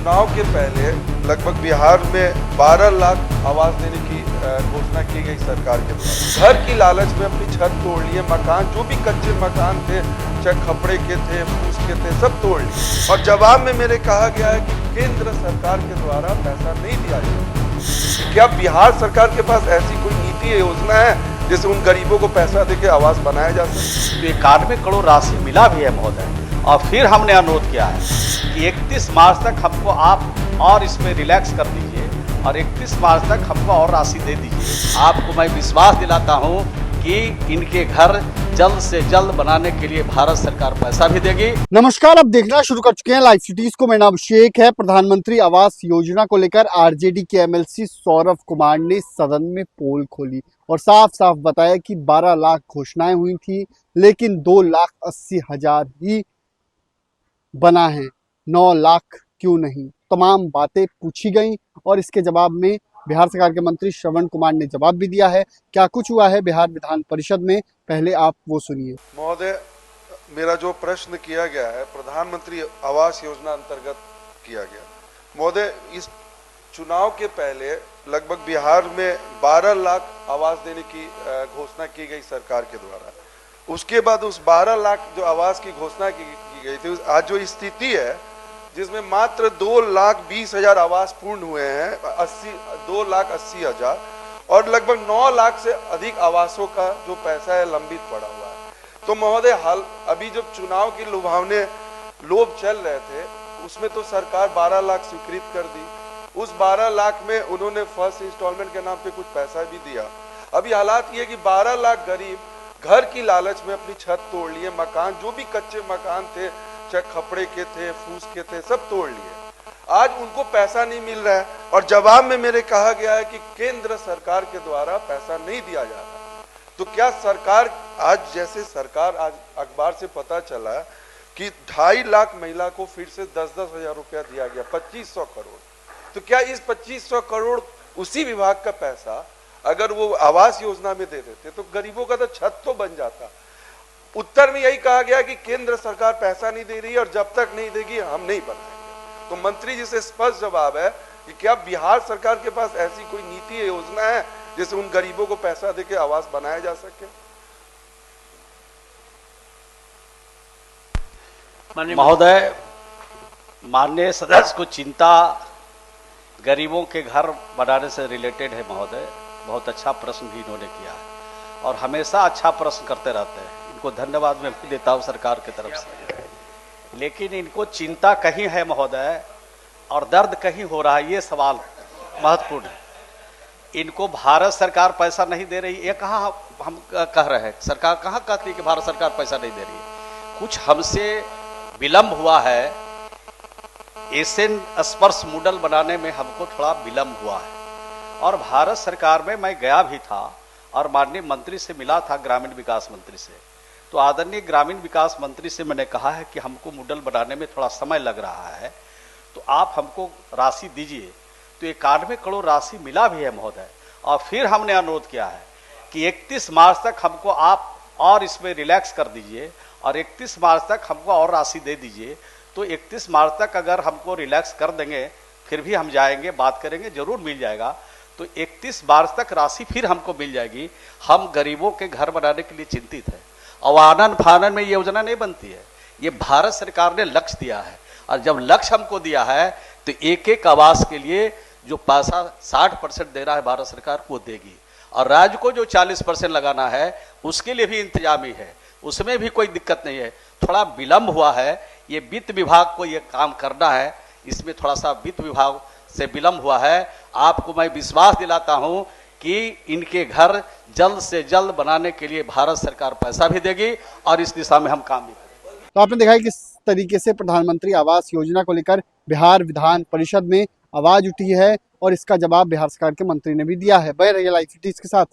चुनाव के पहले लगभग बिहार में 12 लाख आवास देने की घोषणा की गई सरकार के द्वारा। घर की लालच में अपनी छत तोड़ लिए, मकान जो भी कच्चे मकान थे, चाहे खपड़े के थे, फूस के थे, सब तोड़ लिए। और जवाब में मेरे कहा गया है कि केंद्र सरकार के द्वारा पैसा नहीं दिया जाएगा। क्या बिहार सरकार के पास ऐसी कोई नीति या योजना है जिससे उन गरीबों को पैसा देके आवास बनाया जा सके? 91 करोड़ राशि मिला भी है महोदय, और फिर हमने अनुरोध किया है कि 31 मार्च तक हमको आप और इसमें रिलैक्स कर दीजिए और 31 मार्च तक हमको और राशि दे दीजिए। आपको मैं विश्वास दिलाता हूं कि इनके घर जल्द से जल्द बनाने के लिए भारत सरकार पैसा भी देगी। नमस्कार, अब देखना शुरू कर चुके हैं लाइव सिटीज को। मेरा नाम अभिषेक है। प्रधानमंत्री आवास योजना को लेकर आरजेडी के एमएलसी सौरभ कुमार ने सदन में पोल खोली और साफ साफ बताया कि 12 लाख घोषणाएं हुई थी, लेकिन 2,80,000 ही बना है, 9 लाख क्यों नहीं। तमाम बातें पूछी गई और इसके जवाब में बिहार सरकार के मंत्री श्रवण कुमार ने जवाब भी दिया है। क्या कुछ हुआ है बिहार विधान परिषद में, पहले आप वो सुनिए। महोदय, मेरा जो प्रश्न किया गया है प्रधानमंत्री आवास योजना अंतर्गत किया गया। महोदय, इस चुनाव के पहले लगभग बिहार में 12 लाख आवास देने की घोषणा की गई सरकार के द्वारा। उसके बाद उस 12 लाख जो आवास की घोषणा की गई थी, आज जो स्थिति है जिसमें मात्र 2,20,000 आवास पूर्ण हुए हैं, 2,80,000, और लगभग 9 लाख से अधिक आवासों का जो पैसा है लंबित पड़ा हुआ है। तो महोदय, हाल अभी जब चुनाव के लुभावने लोभ चल रहे थे, उसमें तो सरकार 12 लाख स्वीकृत कर दी। उस 12 लाख में उन्होंने फर्स्ट इंस्टॉलमेंट के नाम पे कुछ पैसा भी दिया। अभी हालात ये कि 12 लाख गरीब घर की लालच में अपनी छत तोड़ लिए, मकान जो भी कच्चे मकान थे, चाहे खपड़े के थे, फूस के थे, सब तोड़ लिए। आज उनको पैसा नहीं मिल रहा है और जवाब में मेरे कहा गया है कि केंद्र सरकार के द्वारा पैसा नहीं दिया जा रहा। तो क्या सरकार आज, जैसे सरकार आज अखबार से पता चला कि 2.5 लाख महिला को फिर से 10-10 हजार रुपया दिया गया, 2500 करोड़। तो क्या इस 2500 करोड़ उसी विभाग का पैसा अगर वो आवास योजना में दे देते तो गरीबों का तो छत तो बन जाता। उत्तर में यही कहा गया कि केंद्र सरकार पैसा नहीं दे रही और जब तक नहीं देगी हम नहीं बनाएंगे। तो मंत्री जी से स्पष्ट जवाब है कि क्या बिहार सरकार के पास ऐसी कोई नीति या योजना है जिससे उन गरीबों को पैसा देके आवास बनाया जा सके? महोदय, माननीय सदस्य को चिंता गरीबों के घर बनाने से रिलेटेड है। महोदय, बहुत अच्छा प्रश्न भी इन्होंने किया है और हमेशा अच्छा प्रश्न करते रहते हैं। इनको धन्यवाद मैं भी देता हूँ सरकार की तरफ से। लेकिन इनको चिंता कहीं है महोदय और दर्द कहीं हो रहा है, ये सवाल महत्वपूर्ण है। इनको भारत सरकार पैसा नहीं दे रही, ये कहाँ हम कह रहे हैं? सरकार कहाँ कहती है कि भारत सरकार पैसा नहीं दे रही है? कुछ हमसे विलम्ब हुआ है। एशियन स्पर्श मॉडल बनाने में हमको थोड़ा विलम्ब हुआ है और भारत सरकार में मैं गया भी था और माननीय मंत्री से मिला था, ग्रामीण विकास मंत्री से। तो आदरणीय ग्रामीण विकास मंत्री से मैंने कहा है कि हमको मॉडल बनाने में थोड़ा समय लग रहा है, तो आप हमको राशि दीजिए। तो 91 करोड़ राशि मिला भी है महोदय, और फिर हमने अनुरोध किया है कि 31 मार्च तक हमको आप और इसमें रिलैक्स कर दीजिए और 31 मार्च तक हमको और राशि दे दीजिए। तो 31 मार्च तक अगर हमको रिलैक्स कर देंगे, फिर भी हम जाएंगे, बात करेंगे, जरूर मिल जाएगा। तो 31 मार्च तक राशि फिर हमको मिल जाएगी। हम गरीबों के घर बनाने के लिए चिंतित है और आनन फानन में ये योजना नहीं बनती है। ये भारत सरकार ने लक्ष्य दिया है और जब लक्ष्य हमको दिया है तो एक एक आवास के लिए जो पैसा 60% दे रहा है भारत सरकार वो देगी, और राज्य को जो 40% लगाना है उसके लिए भी इंतजामी है, उसमें भी कोई दिक्कत नहीं है। थोड़ा विलम्ब हुआ है, ये वित्त विभाग को ये काम करना है, इसमें थोड़ा सा वित्त विभाग से विलम्ब हुआ है। आपको मैं विश्वास दिलाता हूं कि इनके घर जल्द से जल्द बनाने के लिए भारत सरकार पैसा भी देगी और इस दिशा में हम काम भी करेंगे। तो आपने देखा है किस तरीके से प्रधानमंत्री आवास योजना को लेकर बिहार विधान परिषद में आवाज उठी है और इसका जवाब बिहार सरकार के मंत्री ने भी दिया है। बने रहिए लाइव सिटीज के साथ।